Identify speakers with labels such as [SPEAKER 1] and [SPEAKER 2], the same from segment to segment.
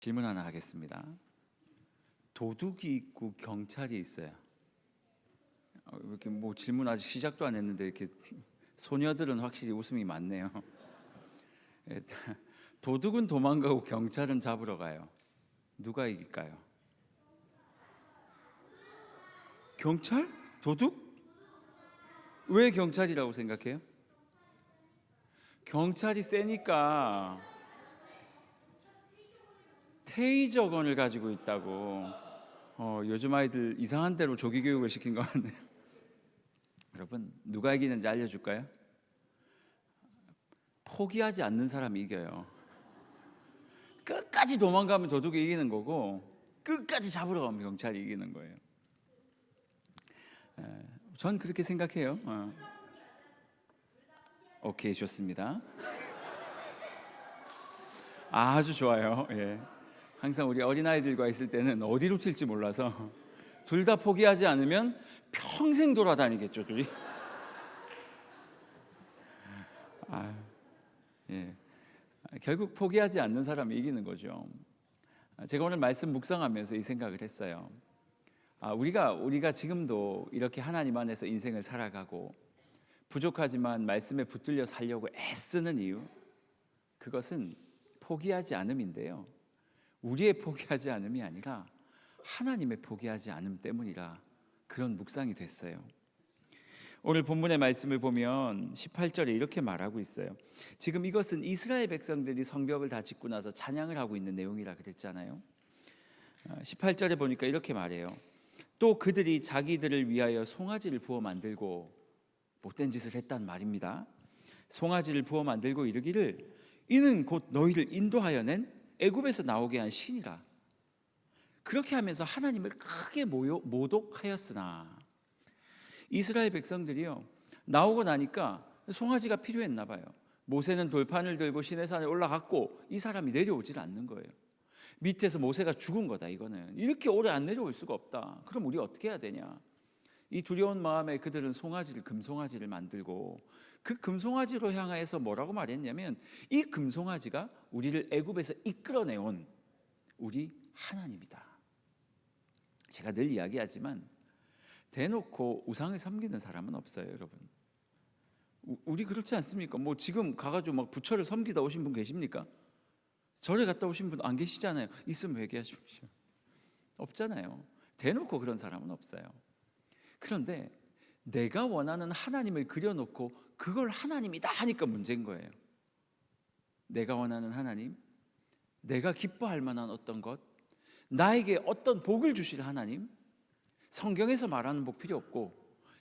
[SPEAKER 1] 질문 하나 하겠습니다. 도둑이 있고 경찰이 있어요. 이렇게 뭐 질문 아직 시작도 안 했는데 이렇게 소녀들은 확실히 웃음이 많네요. 도둑은 도망가고 경찰은 잡으러 가요. 누가 이길까요? 경찰? 도둑? 왜 경찰이라고 생각해요? 경찰이 세니까 테이저건을 가지고 있다고. 요즘 아이들 이상한 대로 조기 교육을 시킨 것 같네요. 여러분, 누가 이기는지 알려줄까요? 포기하지 않는 사람이 이겨요. 끝까지 도망가면 도둑이 이기는 거고, 끝까지 잡으러 가면 경찰이 이기는 거예요. 전 그렇게 생각해요. 오케이, 좋습니다. 아주 좋아요. 예. 항상 우리 어린아이들과 있을 때는 어디로 튈지 몰라서 둘 다 포기하지 않으면 평생 돌아다니겠죠, 둘이. 예. 결국 포기하지 않는 사람이 이기는 거죠. 제가 오늘 말씀 묵상하면서 이 생각을 했어요. 우리가 지금도 이렇게 하나님 안에서 인생을 살아가고 부족하지만 말씀에 붙들려 살려고 애쓰는 이유, 그것은 포기하지 않음인데요, 우리의 포기하지 않음이 아니라 하나님의 포기하지 않음 때문이라 그런 묵상이 됐어요. 오늘 본문의 말씀을 보면 18절에 이렇게 말하고 있어요. 지금 이것은 이스라엘 백성들이 성벽을 다 짓고 나서 찬양을 하고 있는 내용이라 그랬잖아요. 18절에 보니까 이렇게 말해요. 또 그들이 자기들을 위하여 송아지를 부어 만들고, 못된 짓을 했단 말입니다. 송아지를 부어 만들고 이르기를 이는 곧 너희를 인도하여 낸 애굽에서 나오게 한 신이라. 그렇게 하면서 하나님을 크게 모독하였으나, 이스라엘 백성들이요, 나오고 나니까 송아지가 필요했나 봐요. 모세는 돌판을 들고 시내산에 올라갔고 이 사람이 내려오질 않는 거예요. 밑에서 모세가 죽은 거다. 이거는 이렇게 오래 안 내려올 수가 없다. 그럼 우리 어떻게 해야 되냐? 이 두려운 마음에 그들은 금송아지를 만들고, 그 금송아지로 향하여서 뭐라고 말했냐면, 이 금송아지가 우리를 애굽에서 이끌어내온 우리 하나님이다. 제가 늘 이야기하지만 대놓고 우상을 섬기는 사람은 없어요, 여러분. 우리 그렇지 않습니까? 뭐 지금 가가지고 막 부처를 섬기다 오신 분 계십니까? 절에 갔다 오신 분 안 계시잖아요. 있으면 회개하십시오. 없잖아요. 대놓고 그런 사람은 없어요. 그런데 내가 원하는 하나님을 그려놓고 그걸 하나님이다 하니까 문제인 거예요. 내가 원하는 하나님, 내가 기뻐할 만한 어떤 것, 나에게 어떤 복을 주실 하나님, 성경에서 말하는 복 필요 없고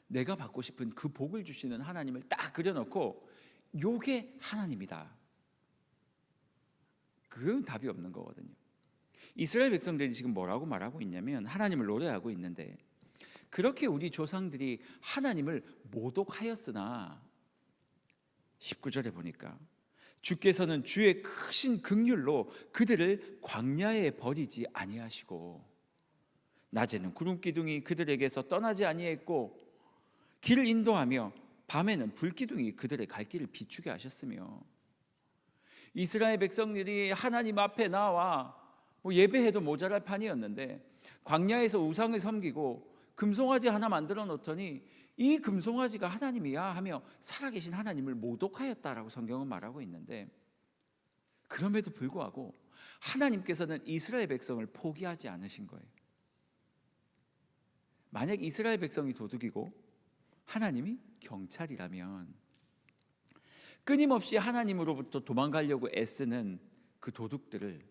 [SPEAKER 1] 내가 받고 싶은 그 복을 주시는 하나님을 딱 그려놓고 요게 하나님이다. 그건 답이 없는 거거든요. 이스라엘 백성들이 지금 뭐라고 말하고 있냐면, 하나님을 노래하고 있는데, 그렇게 우리 조상들이 하나님을 모독하였으나 19절에 보니까 주께서는 주의 크신 긍휼로 그들을 광야에 버리지 아니하시고, 낮에는 구름 기둥이 그들에게서 떠나지 아니했고 길을 인도하며 밤에는 불 기둥이 그들의 갈 길을 비추게 하셨으며, 이스라엘 백성들이 하나님 앞에 나와 예배해도 모자랄 판이었는데 광야에서 우상을 섬기고 금송아지 하나 만들어 놓더니 이 금송아지가 하나님이야 하며 살아계신 하나님을 모독하였다라고 성경은 말하고 있는데, 그럼에도 불구하고 하나님께서는 이스라엘 백성을 포기하지 않으신 거예요. 만약 이스라엘 백성이 도둑이고 하나님이 경찰이라면, 끊임없이 하나님으로부터 도망가려고 애쓰는 그 도둑들을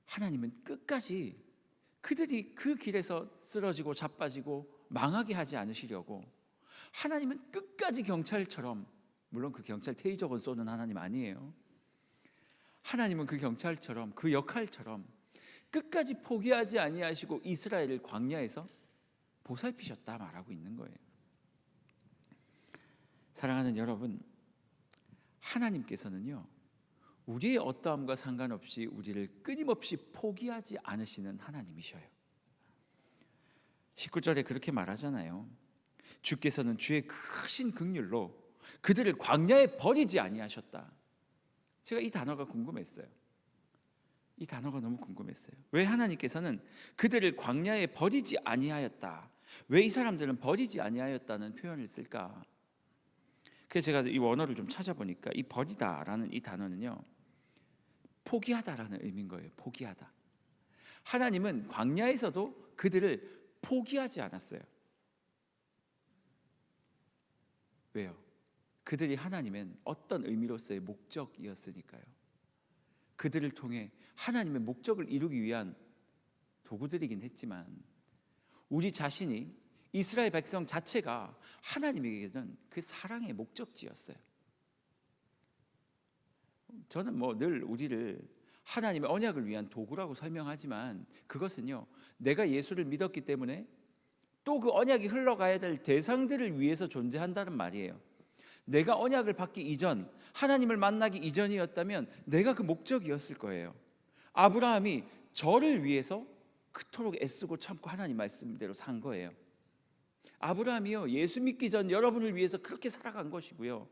[SPEAKER 1] 하나님은 끝까지 그들이 그 길에서 쓰러지고 자빠지고 망하게 하지 않으시려고, 하나님은 끝까지 경찰처럼, 물론 그 경찰 테이저건 쏘는 하나님 아니에요. 하나님은 그 경찰처럼, 그 역할처럼 끝까지 포기하지 아니하시고 이스라엘을 광야에서 보살피셨다 말하고 있는 거예요. 사랑하는 여러분, 하나님께서는요, 우리의 어떠함과 상관없이 우리를 끊임없이 포기하지 않으시는 하나님이셔요. 19절에 그렇게 말하잖아요. 주께서는 주의 크신 긍휼로 그들을 광야에 버리지 아니하셨다. 제가 이 단어가 궁금했어요. 이 단어가 너무 궁금했어요. 왜 하나님께서는 그들을 광야에 버리지 아니하였다, 왜 이 사람들은 버리지 아니하였다는 표현을 쓸까? 그래서 제가 이 원어를 좀 찾아보니까 이 버리다라는 이 단어는요, 포기하다라는 의미인 거예요. 포기하다. 하나님은 광야에서도 그들을 포기하지 않았어요. 왜요? 그들이 하나님은 어떤 의미로서의 목적이었으니까요. 그들을 통해 하나님의 목적을 이루기 위한 도구들이긴 했지만 우리 자신이, 이스라엘 백성 자체가 하나님에게는 그 사랑의 목적지였어요. 저는 늘 우리를 하나님의 언약을 위한 도구라고 설명하지만 그것은요, 내가 예수를 믿었기 때문에 또 그 언약이 흘러가야 될 대상들을 위해서 존재한다는 말이에요. 내가 언약을 받기 이전, 하나님을 만나기 이전이었다면 내가 그 목적이었을 거예요. 아브라함이 저를 위해서 그토록 애쓰고 참고 하나님 말씀대로 산 거예요. 아브라함이요, 예수 믿기 전 여러분을 위해서 그렇게 살아간 것이고요,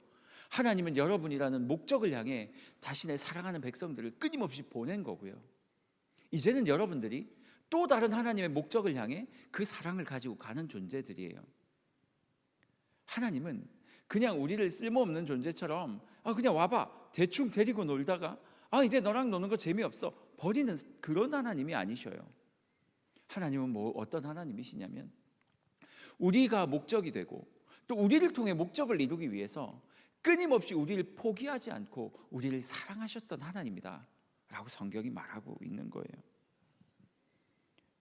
[SPEAKER 1] 하나님은 여러분이라는 목적을 향해 자신의 사랑하는 백성들을 끊임없이 보낸 거고요, 이제는 여러분들이 또 다른 하나님의 목적을 향해 그 사랑을 가지고 가는 존재들이에요. 하나님은 그냥 우리를 쓸모없는 존재처럼 그냥 와봐 대충 데리고 놀다가 이제 너랑 노는 거 재미없어 버리는 그런 하나님이 아니셔요. 하나님은 어떤 하나님이시냐면 우리가 목적이 되고 또 우리를 통해 목적을 이루기 위해서 끊임없이 우리를 포기하지 않고 우리를 사랑하셨던 하나님이다 라고 성경이 말하고 있는 거예요.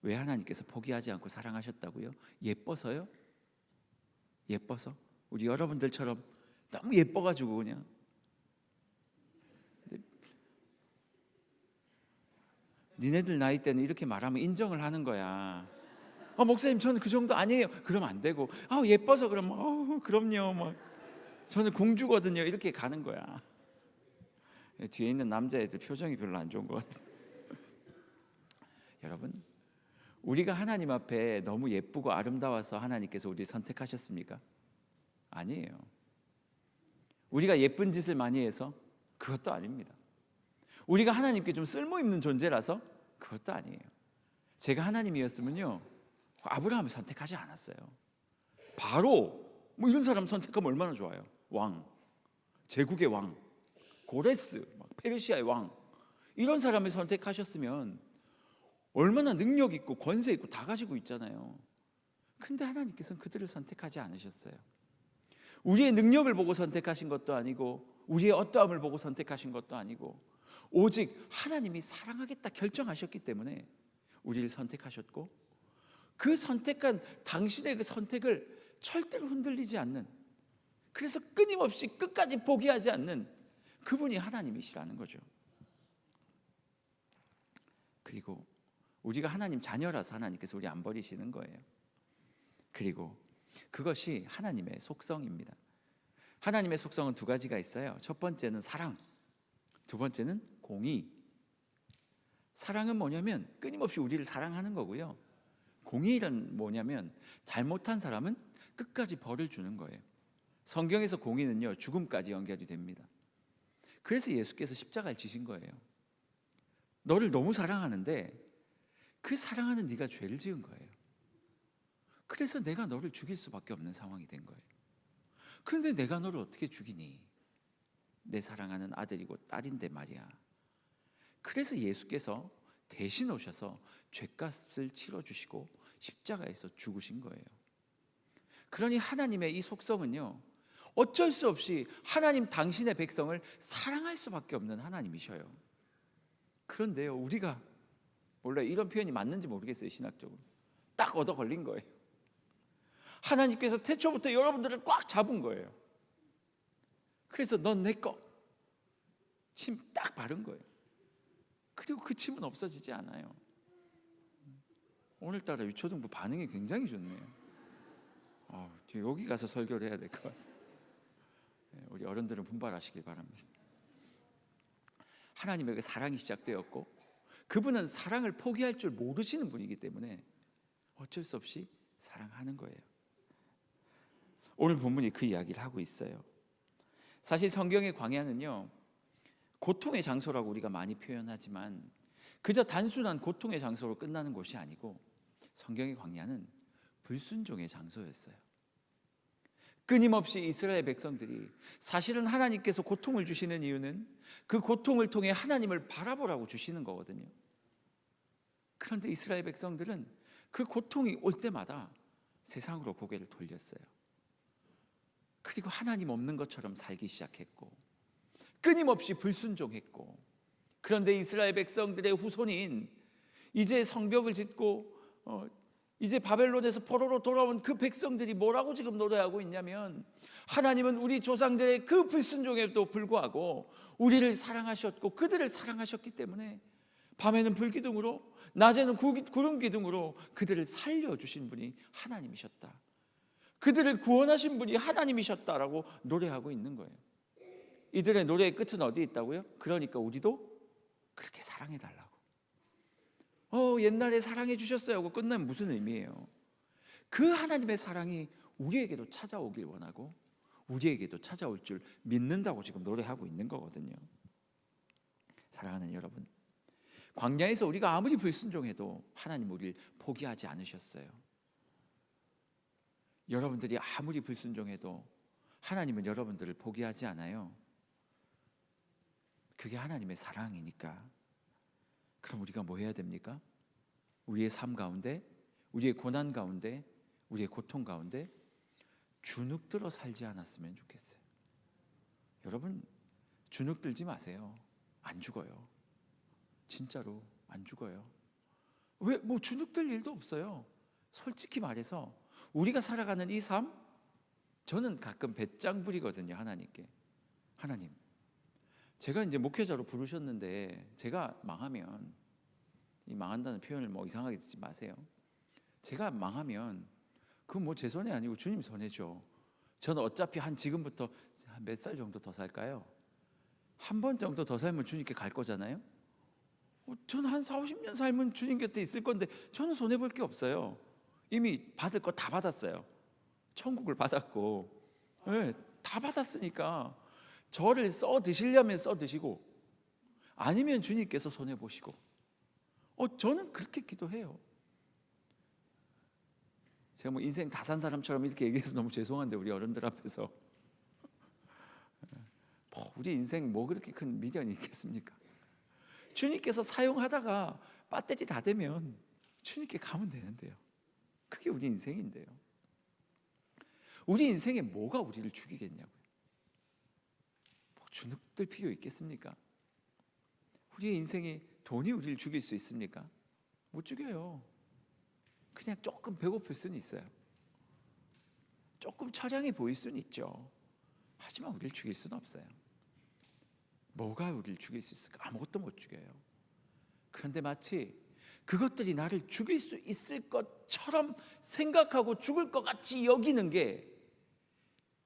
[SPEAKER 1] 왜 하나님께서 포기하지 않고 사랑하셨다고요? 예뻐서요? 예뻐서? 우리 여러분들처럼 너무 예뻐가지고 그냥. 니네들 나이 때는 이렇게 말하면 인정을 하는 거야. 목사님 저는 그 정도 아니에요. 그럼 안 되고 예뻐서 그럼 그럼요 저는 공주거든요 이렇게 가는 거야. 뒤에 있는 남자애들 표정이 별로 안 좋은 것 같아요. 여러분, 우리가 하나님 앞에 너무 예쁘고 아름다워서 하나님께서 우리를 선택하셨습니까? 아니에요. 우리가 예쁜 짓을 많이 해서 그것도 아닙니다. 우리가 하나님께 좀 쓸모있는 존재라서 그것도 아니에요. 제가 하나님이었으면요, 아브라함을 선택하지 않았어요. 바로 이런 사람 선택하면 얼마나 좋아요. 왕, 제국의 왕, 고레스, 페르시아의 왕, 이런 사람을 선택하셨으면 얼마나 능력 있고 권세 있고 다 가지고 있잖아요. 근데 하나님께서는 그들을 선택하지 않으셨어요. 우리의 능력을 보고 선택하신 것도 아니고 우리의 어떠함을 보고 선택하신 것도 아니고 오직 하나님이 사랑하겠다 결정하셨기 때문에 우리를 선택하셨고, 그 선택한 당신의 그 선택을 절대로 흔들리지 않는, 그래서 끊임없이 끝까지 포기하지 않는 그분이 하나님이시라는 거죠. 그리고 우리가 하나님 자녀라서 하나님께서 우리 안 버리시는 거예요. 그리고 그것이 하나님의 속성입니다. 하나님의 속성은 두 가지가 있어요. 첫 번째는 사랑, 두 번째는 공의. 사랑은 뭐냐면 끊임없이 우리를 사랑하는 거고요, 공의는 뭐냐면 잘못한 사람은 끝까지 벌을 주는 거예요. 성경에서 공의는요, 죽음까지 연결이 됩니다. 그래서 예수께서 십자가를 지신 거예요. 너를 너무 사랑하는데 그 사랑하는 네가 죄를 지은 거예요. 그래서 내가 너를 죽일 수밖에 없는 상황이 된 거예요. 그런데 내가 너를 어떻게 죽이니? 내 사랑하는 아들이고 딸인데 말이야. 그래서 예수께서 대신 오셔서 죄값을 치러주시고 십자가에서 죽으신 거예요. 그러니 하나님의 이 속성은요, 어쩔 수 없이 하나님 당신의 백성을 사랑할 수밖에 없는 하나님이셔요. 그런데요, 우리가 원래 이런 표현이 맞는지 모르겠어요. 신학적으로 딱 얻어 걸린 거예요. 하나님께서 태초부터 여러분들을 꽉 잡은 거예요. 그래서 넌 내 거, 침 딱 바른 거예요. 그리고 그 침은 없어지지 않아요. 오늘따라 유초등부 반응이 굉장히 좋네요. 여기 가서 설교를 해야 될 것 같아요. 우리 어른들은 분발하시길 바랍니다. 하나님에게 사랑이 시작되었고 그분은 사랑을 포기할 줄 모르시는 분이기 때문에 어쩔 수 없이 사랑하는 거예요. 오늘 본문이 그 이야기를 하고 있어요. 사실 성경의 광야는요, 고통의 장소라고 우리가 많이 표현하지만 그저 단순한 고통의 장소로 끝나는 곳이 아니고 성경의 광야는 불순종의 장소였어요. 끊임없이 이스라엘 백성들이 사실은 하나님께서 고통을 주시는 이유는 그 고통을 통해 하나님을 바라보라고 주시는 거거든요. 그런데 이스라엘 백성들은 그 고통이 올 때마다 세상으로 고개를 돌렸어요. 그리고 하나님 없는 것처럼 살기 시작했고 끊임없이 불순종했고, 그런데 이스라엘 백성들의 후손인 이제 성벽을 짓고 이제 바벨론에서 포로로 돌아온 그 백성들이 뭐라고 지금 노래하고 있냐면, 하나님은 우리 조상들의 그 불순종에도 불구하고 우리를 사랑하셨고 그들을 사랑하셨기 때문에 밤에는 불기둥으로 낮에는 구름 기둥으로 그들을 살려주신 분이 하나님이셨다, 그들을 구원하신 분이 하나님이셨다라고 노래하고 있는 거예요. 이들의 노래의 끝은 어디 있다고요? 그러니까 우리도 그렇게 사랑해달라고. 옛날에 사랑해 주셨어요 하고 끝나면 무슨 의미예요? 그 하나님의 사랑이 우리에게도 찾아오길 원하고 우리에게도 찾아올 줄 믿는다고 지금 노래하고 있는 거거든요. 사랑하는 여러분, 광야에서 우리가 아무리 불순종해도 하나님 우리를 포기하지 않으셨어요. 여러분들이 아무리 불순종해도 하나님은 여러분들을 포기하지 않아요. 그게 하나님의 사랑이니까. 그럼 우리가 뭐 해야 됩니까? 우리의 삶 가운데, 우리의 고난 가운데, 우리의 고통 가운데 주눅들어 살지 않았으면 좋겠어요. 여러분, 주눅들지 마세요. 안 죽어요. 진짜로 안 죽어요. 왜? 뭐 주눅들 일도 없어요. 솔직히 말해서 우리가 살아가는 이 삶, 저는 가끔 배짱 부리거든요. 하나님께. 하나님, 제가 이제 목회자로 부르셨는데 제가 망하면, 이 망한다는 표현을 뭐 이상하게 듣지 마세요. 제가 망하면 그건 뭐 제 손해 아니고 주님 손해죠. 저는 어차피 지금부터 한 몇 살 정도 더 살까요? 한 번 정도 더 살면 주님께 갈 거잖아요. 저는 한 40, 50년 살면 주님 곁에 있을 건데 저는 손해 볼 게 없어요. 이미 받을 거 다 받았어요. 천국을 받았고, 네, 다 받았으니까 저를 써 드시려면 써 드시고 아니면 주님께서 손해 보시고. 저는 그렇게 기도해요. 제가 뭐 인생 다 산 사람처럼 이렇게 얘기해서 너무 죄송한데 우리 어른들 앞에서 우리 인생 뭐 그렇게 큰 미련이 있겠습니까? 주님께서 사용하다가 배터리 다 되면 주님께 가면 되는데요. 그게 우리 인생인데요. 우리 인생에 뭐가 우리를 죽이겠냐고요. 주눅들 필요 있겠습니까? 우리의 인생에 돈이 우리를 죽일 수 있습니까? 못 죽여요. 그냥 조금 배고플 수는 있어요. 조금 처량해 보일 수는 있죠. 하지만 우리를 죽일 수는 없어요. 뭐가 우리를 죽일 수 있을까? 아무것도 못 죽여요. 그런데 마치 그것들이 나를 죽일 수 있을 것처럼 생각하고 죽을 것 같이 여기는 게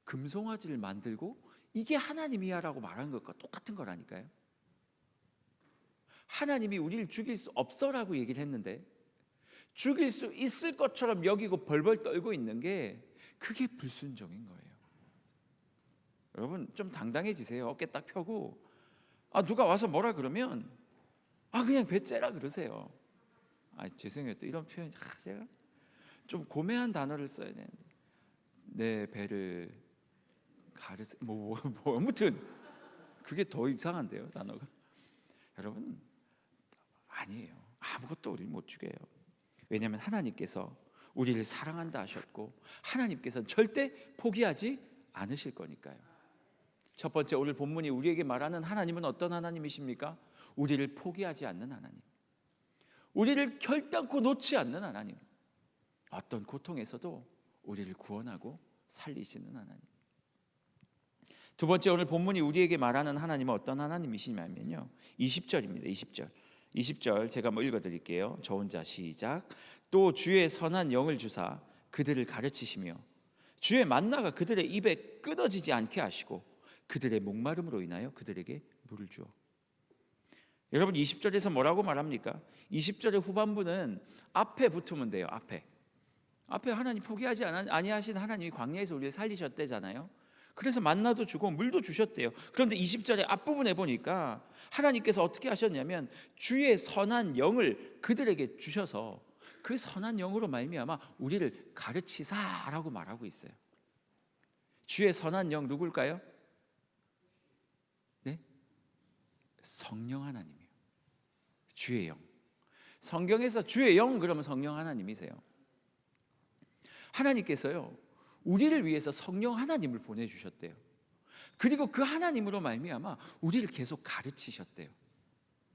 [SPEAKER 1] 금송아지를 만들고 이게 하나님이야 라고 말하는 것과 똑같은 거라니까요. 하나님이 우리를 죽일 수 없어라고 얘기를 했는데 죽일 수 있을 것처럼 여기고 벌벌 떨고 있는 게 그게 불순종인 거예요. 여러분 좀 당당해지세요. 어깨 딱 펴고 누가 와서 뭐라 그러면 그냥 배째라 그러세요. 죄송해요. 또 이런 표현 제가 좀 고매한 단어를 써야 되는데 내 배를 가르세 뭐 아무튼 그게 더 이상한데요, 단어가. 여러분 아니에요. 아무것도 우리를 못 죽여요. 왜냐하면 하나님께서 우리를 사랑한다 하셨고 하나님께서는 절대 포기하지 않으실 거니까요. 첫 번째, 오늘 본문이 우리에게 말하는 하나님은 어떤 하나님이십니까? 우리를 포기하지 않는 하나님, 우리를 결단코 놓지 않는 하나님, 어떤 고통에서도 우리를 구원하고 살리시는 하나님. 두 번째, 오늘 본문이 우리에게 말하는 하나님은 어떤 하나님이시냐면요, 20절입니다. 20절 제가 읽어드릴게요. 저 혼자 시작. 또 주의 선한 영을 주사 그들을 가르치시며 주의 만나가 그들의 입에 끊어지지 않게 하시고 그들의 목마름으로 인하여 그들에게 물을 주어. 여러분 20절에서 뭐라고 말합니까? 20절의 후반부는 앞에 붙으면 돼요. 앞에 하나님 포기하지 아니하신 하나님이 광야에서 우리를 살리셨대잖아요.
[SPEAKER 2] 그래서 만나도 주고 물도 주셨대요. 그런데 20절의 앞부분에 보니까 하나님께서 어떻게 하셨냐면 주의 선한 영을 그들에게 주셔서 그 선한 영으로 말미암아 우리를 가르치사라고 말하고 있어요. 주의 선한 영 누굴까요? 네? 성령 하나님이에요. 주의 영. 성경에서 주의 영 그러면 성령 하나님이세요. 하나님께서요 우리를 위해서 성령 하나님을 보내주셨대요. 그리고 그 하나님으로 말미암아 우리를 계속 가르치셨대요.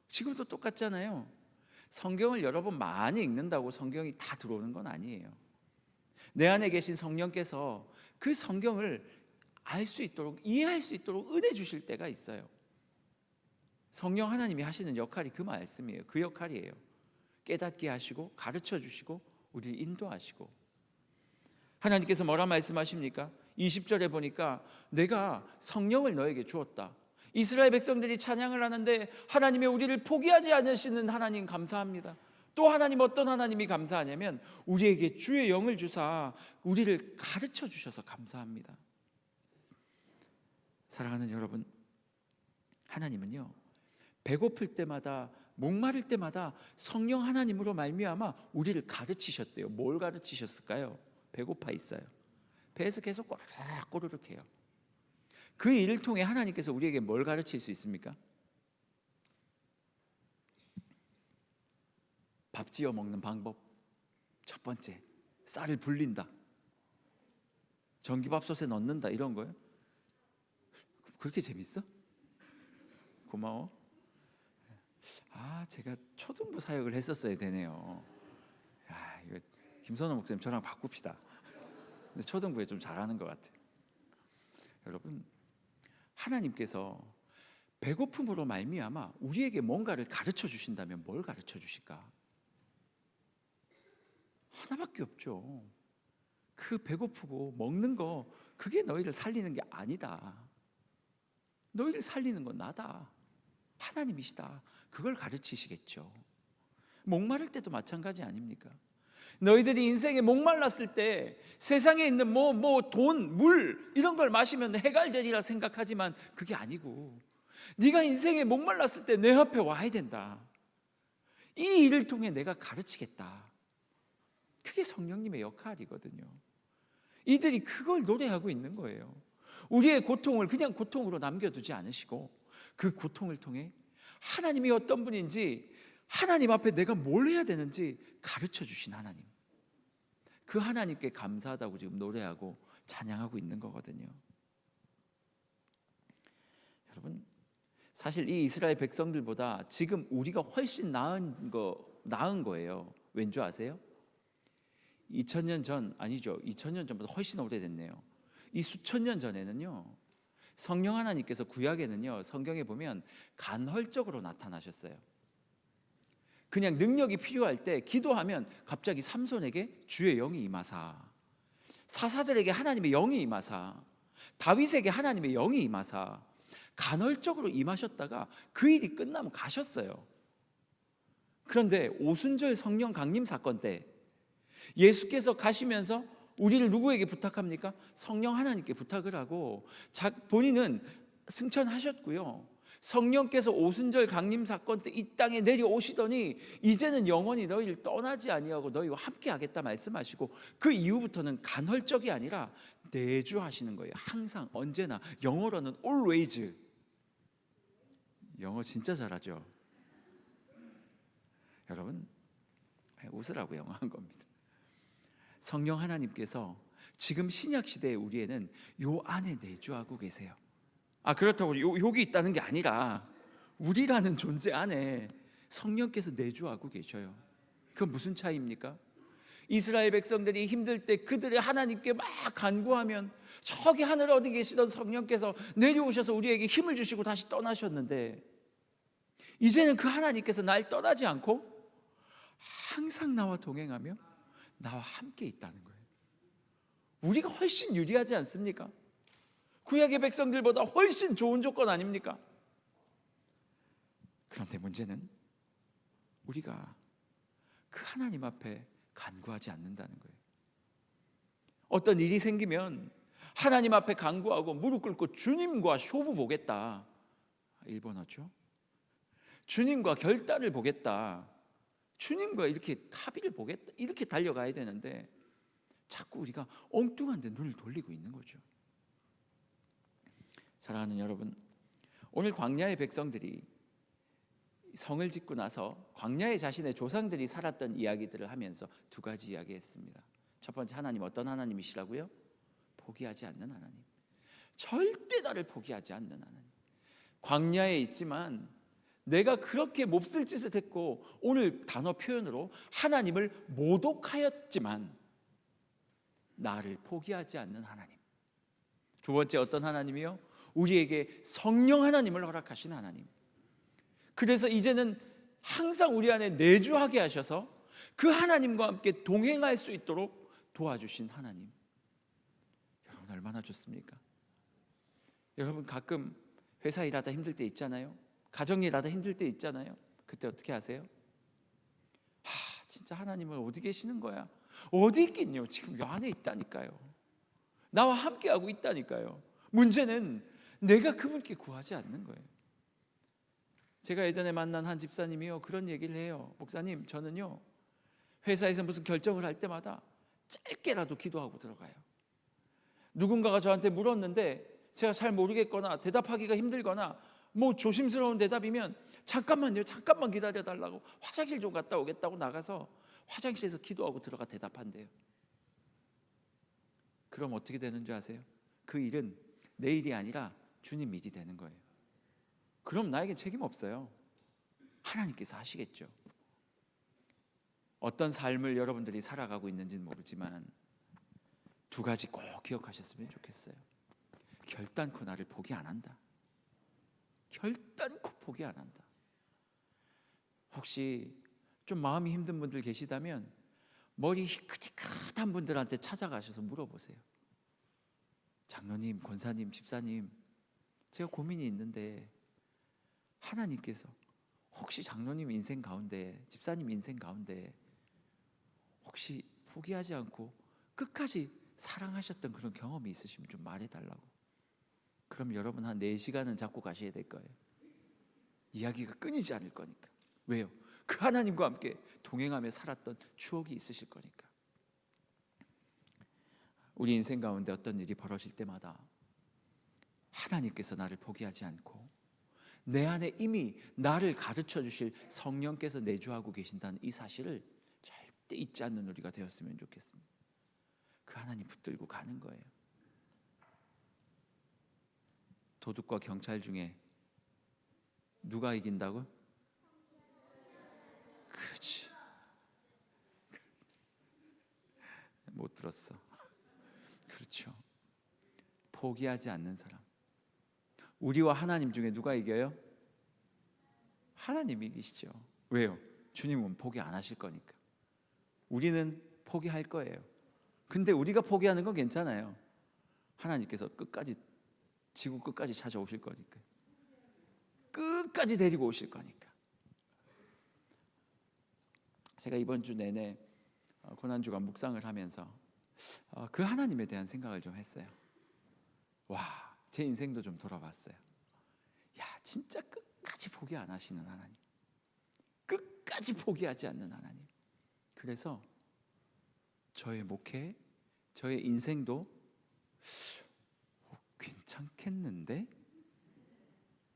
[SPEAKER 2] 지금도 똑같잖아요. 성경을 여러 번 많이 읽는다고 성경이 다 들어오는 건 아니에요. 내 안에 계신 성령께서 그 성경을 알 수 있도록, 이해할 수 있도록 은혜 주실 때가 있어요. 성령 하나님이 하시는 역할이 그 말씀이에요. 그 역할이에요. 깨닫게 하시고 가르쳐 주시고 우리를 인도하시고. 하나님께서 뭐라 말씀하십니까? 20절에 보니까 내가 성령을 너에게 주었다. 이스라엘 백성들이 찬양을 하는데 하나님의 우리를 포기하지 않으시는 하나님 감사합니다. 또 하나님 어떤 하나님이 감사하냐면 우리에게 주의 영을 주사 우리를 가르쳐 주셔서 감사합니다. 사랑하는 여러분, 하나님은요 배고플 때마다 목마를 때마다 성령 하나님으로 말미암아 우리를 가르치셨대요. 뭘 가르치셨을까요? 배고파 있어요. 배에서 계속 꼬르륵 해요. 그 일을 통해 하나님께서 우리에게 뭘 가르칠 수 있습니까? 밥 지어 먹는 방법. 첫 번째, 쌀을 불린다. 전기밥솥에 넣는다. 이런 거예요. 그렇게 재밌어? 고마워. 제가 초등부 사역을 했었어야 되네요. 이거 김선호 목사님 저랑 바꿉시다. 초등부에 좀 잘하는 것 같아요. 여러분, 하나님께서 배고픔으로 말미암아 우리에게 뭔가를 가르쳐 주신다면 뭘 가르쳐 주실까? 하나밖에 없죠. 그 배고프고 먹는 거 그게 너희를 살리는 게 아니다. 너희를 살리는 건 나다. 하나님이시다. 그걸 가르치시겠죠. 목마를 때도 마찬가지 아닙니까? 너희들이 인생에 목말랐을 때 세상에 있는 돈, 물 이런 걸 마시면 해갈되리라 생각하지만 그게 아니고 네가 인생에 목말랐을 때 내 앞에 와야 된다. 이 일을 통해 내가 가르치겠다. 그게 성령님의 역할이거든요. 이들이 그걸 노래하고 있는 거예요. 우리의 고통을 그냥 고통으로 남겨두지 않으시고 그 고통을 통해 하나님이 어떤 분인지, 하나님 앞에 내가 뭘 해야 되는지 가르쳐 주신 하나님, 그 하나님께 감사하다고 지금 노래하고 찬양하고 있는 거거든요. 여러분, 사실 이 이스라엘 백성들보다 지금 우리가 훨씬 나은 거예요. 왠 줄 아세요? 2000년 전, 아니죠, 2000년 전보다 훨씬 오래됐네요. 이 수천 년 전에는요 성령 하나님께서 구약에는요 성경에 보면 간헐적으로 나타나셨어요. 그냥 능력이 필요할 때 기도하면 갑자기 삼손에게 주의 영이 임하사, 사사들에게 하나님의 영이 임하사, 다윗에게 하나님의 영이 임하사 간헐적으로 임하셨다가 그 일이 끝나면 가셨어요. 그런데 오순절 성령 강림 사건 때 예수께서 가시면서 우리를 누구에게 부탁합니까? 성령 하나님께 부탁을 하고 본인은 승천하셨고요. 성령께서 오순절 강림 사건 때 이 땅에 내려오시더니 이제는 영원히 너희를 떠나지 아니하고 너희와 함께 하겠다 말씀하시고 그 이후부터는 간헐적이 아니라 내주하시는 거예요. 항상 언제나. 영어로는 always. 영어 진짜 잘하죠. 여러분, 웃으라고 영어 한 겁니다. 성령 하나님께서 지금 신약 시대의 우리에는 요 안에 내주하고 계세요. 그렇다고 여기 있다는 게 아니라 우리라는 존재 안에 성령께서 내주하고 계셔요. 그건 무슨 차이입니까? 이스라엘 백성들이 힘들 때 그들의 하나님께 막 간구하면 저기 하늘 어디 계시던 성령께서 내려오셔서 우리에게 힘을 주시고 다시 떠나셨는데, 이제는 그 하나님께서 날 떠나지 않고 항상 나와 동행하며 나와 함께 있다는 거예요. 우리가 훨씬 유리하지 않습니까? 구약의 백성들보다 훨씬 좋은 조건 아닙니까? 그런데 문제는 우리가 그 하나님 앞에 간구하지 않는다는 거예요. 어떤 일이 생기면 하나님 앞에 간구하고 무릎 꿇고 주님과 쇼부 보겠다. 일본어죠. 주님과 결단을 보겠다. 주님과 이렇게 합의를 보겠다. 이렇게 달려가야 되는데 자꾸 우리가 엉뚱한 데 눈을 돌리고 있는 거죠. 사랑하는 여러분, 오늘 광야의 백성들이 성을 짓고 나서 광야에 자신의 조상들이 살았던 이야기들을 하면서 두 가지 이야기했습니다. 첫 번째, 하나님 어떤 하나님이시라고요? 포기하지 않는 하나님. 절대 나를 포기하지 않는 하나님. 광야에 있지만 내가 그렇게 몹쓸 짓을 했고, 오늘 단어 표현으로 하나님을 모독하였지만 나를 포기하지 않는 하나님. 두 번째, 어떤 하나님이요? 우리에게 성령 하나님을 허락하신 하나님. 그래서 이제는 항상 우리 안에 내주하게 하셔서 그 하나님과 함께 동행할 수 있도록 도와주신 하나님. 여러분 얼마나 좋습니까? 여러분 가끔 회사 일하다 힘들 때 있잖아요. 가정 일하다 힘들 때 있잖아요. 그때 어떻게 하세요? 진짜 하나님은 어디 계시는 거야? 어디 있겠냐? 지금 요 안에 있다니까요. 나와 함께하고 있다니까요. 문제는 내가 그분께 구하지 않는 거예요. 제가 예전에 만난 한 집사님이요, 그런 얘기를 해요. 목사님, 저는요 회사에서 무슨 결정을 할 때마다 짧게라도 기도하고 들어가요. 누군가가 저한테 물었는데 제가 잘 모르겠거나 대답하기가 힘들거나 뭐 조심스러운 대답이면 잠깐만요, 잠깐만 기다려달라고, 화장실 좀 갔다 오겠다고 나가서 화장실에서 기도하고 들어가 대답한대요. 그럼 어떻게 되는 줄 아세요? 그 일은 내 일이 아니라 주님 일이 되는 거예요. 그럼 나에겐 책임 없어요. 하나님께서 하시겠죠. 어떤 삶을 여러분들이 살아가고 있는지는 모르지만 두 가지 꼭 기억하셨으면 좋겠어요. 결단코 나를 포기 안 한다. 결단코 포기 안 한다. 혹시 좀 마음이 힘든 분들 계시다면 머리 희끗희끗한 분들한테 찾아가셔서 물어보세요. 장로님, 권사님, 집사님, 제가 고민이 있는데 하나님께서 혹시 장로님 인생 가운데, 집사님 인생 가운데 혹시 포기하지 않고 끝까지 사랑하셨던 그런 경험이 있으시면 좀 말해달라고. 그럼 여러분 한 4시간은 잡고 가셔야 될 거예요. 이야기가 끊이지 않을 거니까. 왜요? 그 하나님과 함께 동행하며 살았던 추억이 있으실 거니까. 우리 인생 가운데 어떤 일이 벌어질 때마다 하나님께서 나를 포기하지 않고 내 안에 이미 나를 가르쳐 주실 성령께서 내주하고 계신다는 이 사실을 절대 잊지 않는 우리가 되었으면 좋겠습니다. 그 하나님 붙들고 가는 거예요. 도둑과 경찰 중에 누가 이긴다고? 그렇지. 못 들었어. 그렇죠. 포기하지 않는 사람. 우리와 하나님 중에 누가 이겨요? 하나님이 이기시죠. 왜요? 주님은 포기 안 하실 거니까. 우리는 포기할 거예요. 근데 우리가 포기하는 건 괜찮아요. 하나님께서 끝까지, 지구 끝까지 찾아오실 거니까. 끝까지 데리고 오실 거니까. 제가 이번 주 내내 고난주간 묵상을 하면서 그 하나님에 대한 생각을 좀 했어요. 와, 제 인생도 좀 돌아봤어요. 야, 진짜 끝까지 포기 안 하시는 하나님, 끝까지 포기하지 않는 하나님. 그래서 저의 목회, 저의 인생도 괜찮겠는데?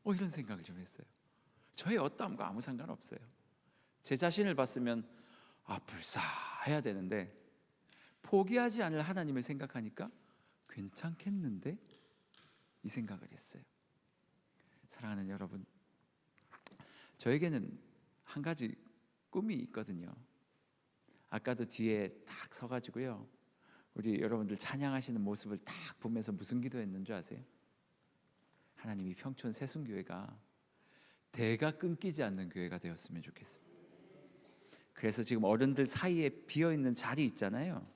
[SPEAKER 2] 이런 생각을 좀 했어요. 저의 어떠함과 아무 상관없어요. 제 자신을 봤으면 불사해야 되는데 포기하지 않을 하나님을 생각하니까 괜찮겠는데? 이 생각을 했어요. 사랑하는 여러분, 저에게는 한 가지 꿈이 있거든요. 아까도 뒤에 딱 서가지고요, 우리 여러분들 찬양하시는 모습을 딱 보면서 무슨 기도했는 줄 아세요? 하나님이 평촌 새순교회가 대가 끊기지 않는 교회가 되었으면 좋겠습니다. 그래서 지금 어른들 사이에 비어있는 자리 있잖아요.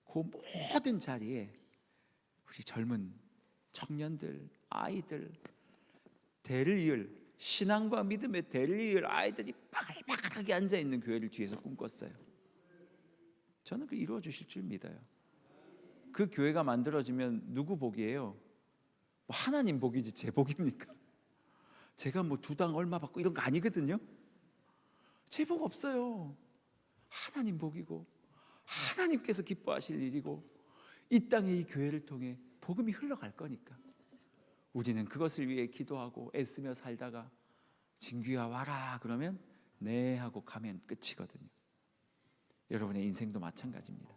[SPEAKER 2] 그 모든 자리에 우리 젊은 청년들, 아이들, 대를 이을, 신앙과 믿음의 대를 이을 아이들이 바글바글하게 앉아있는 교회를 뒤에서 꿈꿨어요. 저는 그 이루어 주실 줄 믿어요.
[SPEAKER 1] 그 교회가 만들어지면 누구 복이에요? 뭐 하나님 복이지 제 복입니까? 제가 뭐 두당 얼마 받고 이런 거 아니거든요. 제 복 없어요. 하나님 복이고 하나님께서 기뻐하실 일이고 이 땅에 이 교회를 통해 복음이 흘러갈 거니까 우리는 그것을 위해 기도하고 애쓰며 살다가 진규야 와라 그러면 네 하고 가면 끝이거든요. 여러분의 인생도 마찬가지입니다.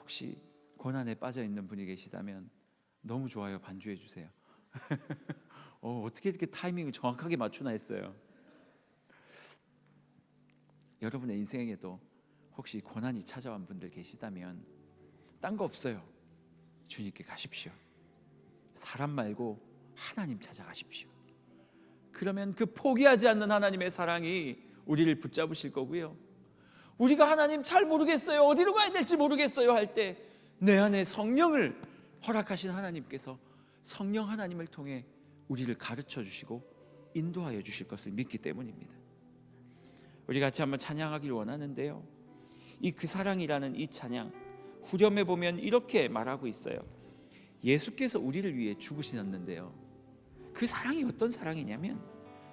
[SPEAKER 1] 혹시 고난에 빠져 있는 분이 계시다면 너무 좋아요. 반주해 주세요. 어떻게 이렇게 타이밍을 정확하게 맞추나 했어요. 여러분의 인생에도 혹시 고난이 찾아온 분들 계시다면 딴 거 없어요. 주님께 가십시오. 사람 말고 하나님 찾아가십시오. 그러면 그 포기하지 않는 하나님의 사랑이 우리를 붙잡으실 거고요. 우리가 하나님 잘 모르겠어요, 어디로 가야 될지 모르겠어요 할 때 내 안에 성령을 허락하신 하나님께서 성령 하나님을 통해 우리를 가르쳐 주시고 인도하여 주실 것을 믿기 때문입니다. 우리 같이 한번 찬양하길 원하는데요, 이 그 사랑이라는 이 찬양 후렴에 보면 이렇게 말하고 있어요. 예수께서 우리를 위해 죽으셨는데요, 그 사랑이 어떤 사랑이냐면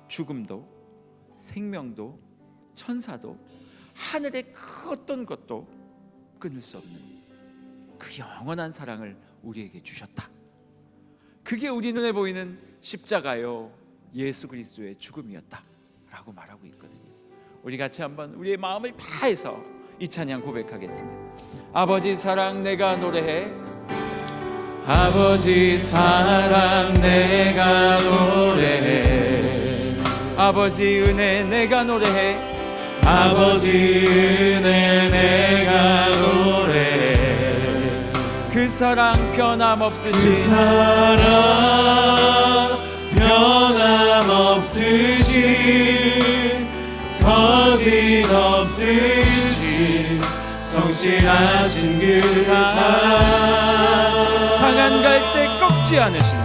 [SPEAKER 1] 죽음도 생명도 천사도 하늘의 그 어떤 것도 끊을 수 없는 그 영원한 사랑을 우리에게 주셨다. 그게 우리 눈에 보이는 십자가요 예수 그리스도의 죽음이었다 라고 말하고 있거든요. 우리 같이 한번 우리의 마음을 다해서 이 찬양 고백하겠습니다. 아버지 사랑 내가 노래해, 아버지 사랑 내가 노래해, 아버지 은혜 내가 노래해, 아버지 은혜 내가 노래해, 그 사랑 변함없으신,
[SPEAKER 3] 그 사랑 변함없으신, 거짓없으신, 성실하신 그 사랑,
[SPEAKER 1] 상한 갈 때 꺾지 않으시는,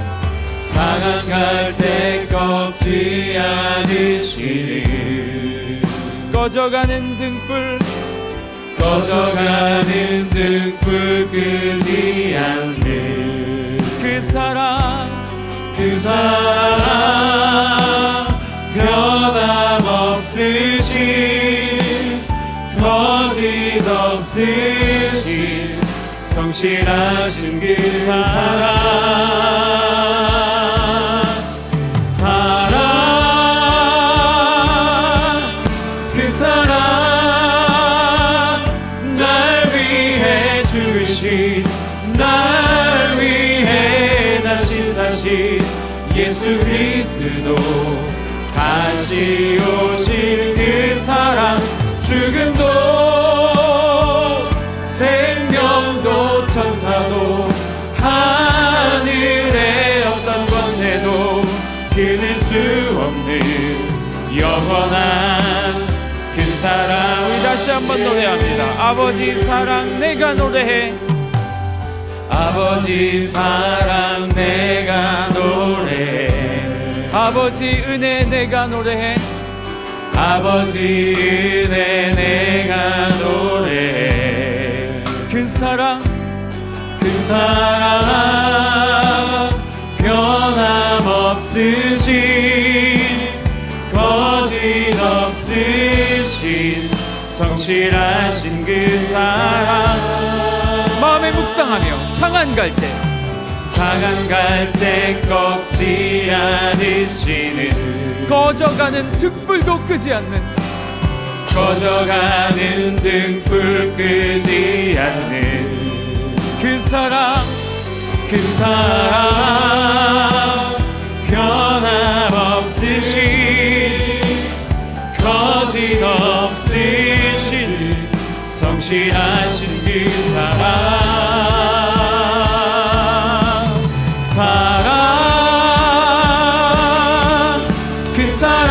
[SPEAKER 3] 상한 갈 때 꺾지 않으시는,
[SPEAKER 1] 꺼져가는 등불,
[SPEAKER 3] 꺼져가는 등불 끄지 않는
[SPEAKER 1] 그 사랑,
[SPEAKER 3] 그 사랑 변함없으신, 거짓없으신, 성실하신 그 사랑, 그 사랑 날 위해 죽으신, 날 위해 다시 사신 예수 그리스도, 다시 오실 그 사랑, 죽음도 생명도 천사도 하늘의 어떤 권세도 끊을 수 없는 영원한 그 사랑.
[SPEAKER 1] 우리 다시 한번 노래합니다. 아버지 사랑 내가 노래해,
[SPEAKER 3] 아버지 사랑 내가 노래해,
[SPEAKER 1] 아버지 은혜 내가 노래해,
[SPEAKER 3] 아버지 은혜 내가 노래해,
[SPEAKER 1] 그 사랑,
[SPEAKER 3] 그 사랑 변함없으신, 거짓없으신, 성실하신 그 사랑,
[SPEAKER 1] 마음에 묵상하며 상한 갈 때,
[SPEAKER 3] 상한 갈 때 꺾지 않으시는,
[SPEAKER 1] 꺼져가는 등불도 끄지 않는,
[SPEAKER 3] 꺼져가는 등불 끄지 않는
[SPEAKER 1] 그 사랑,
[SPEAKER 3] 그 사랑 변함없으신, 거짓없으신, 성실하신 그 사랑, 그 사랑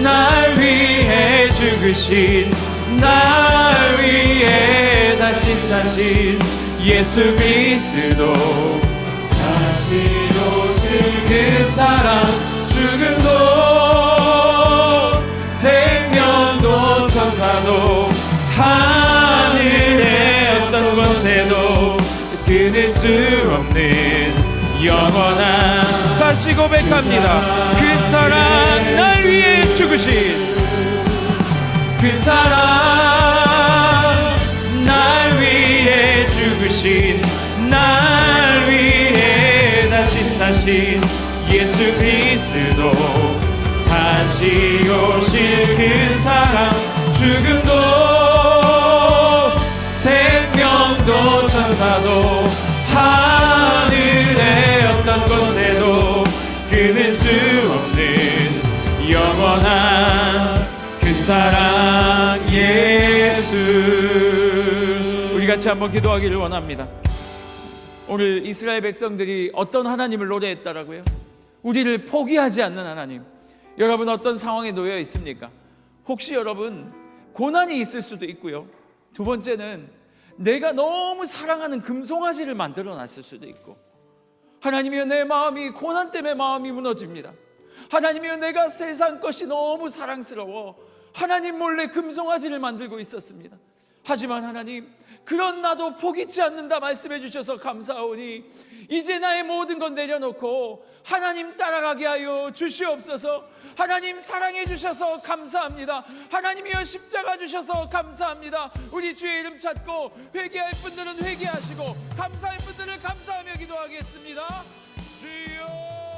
[SPEAKER 3] 날 위해 죽으신, 날 위해 다시 사신 예수 그리스도, 다시 오실 그 사랑, 죽음도 생명도 천사도 하늘에 수 없는 영원한
[SPEAKER 2] 다시 고백합니다. 그 사랑 날 위해 죽으신
[SPEAKER 3] 그 사랑 날 위해 죽으신 날 위해 다시 사신 예수 그리스도 다시 오실 그 사랑 죽음도 생명도 천사도 하늘의 어떤 곳에도 끊을 수 없는 영원한 그 사랑 예수.
[SPEAKER 2] 우리 같이 한번 기도하기를 원합니다. 오늘 이스라엘 백성들이 어떤 하나님을 노래했다라고요? 우리를 포기하지 않는 하나님. 여러분 어떤 상황에 놓여 있습니까? 혹시 여러분 고난이 있을 수도 있고요. 두 번째는 내가 너무 사랑하는 금송아지를 만들어 놨을 수도 있고, 하나님이여 내 마음이 고난 때문에 마음이 무너집니다. 하나님이여 내가 세상 것이 너무 사랑스러워 하나님 몰래 금송아지를 만들고 있었습니다. 하지만 하나님 그런 나도 포기치 않는다 말씀해 주셔서 감사하오니 이제 나의 모든 건 내려놓고 하나님 따라가게 하여 주시옵소서. 하나님 사랑해 주셔서 감사합니다. 하나님이여 십자가 주셔서 감사합니다. 우리 주의 이름 찾고 회개할 분들은 회개하시고 감사할 분들은 감사하며 기도하겠습니다. 주여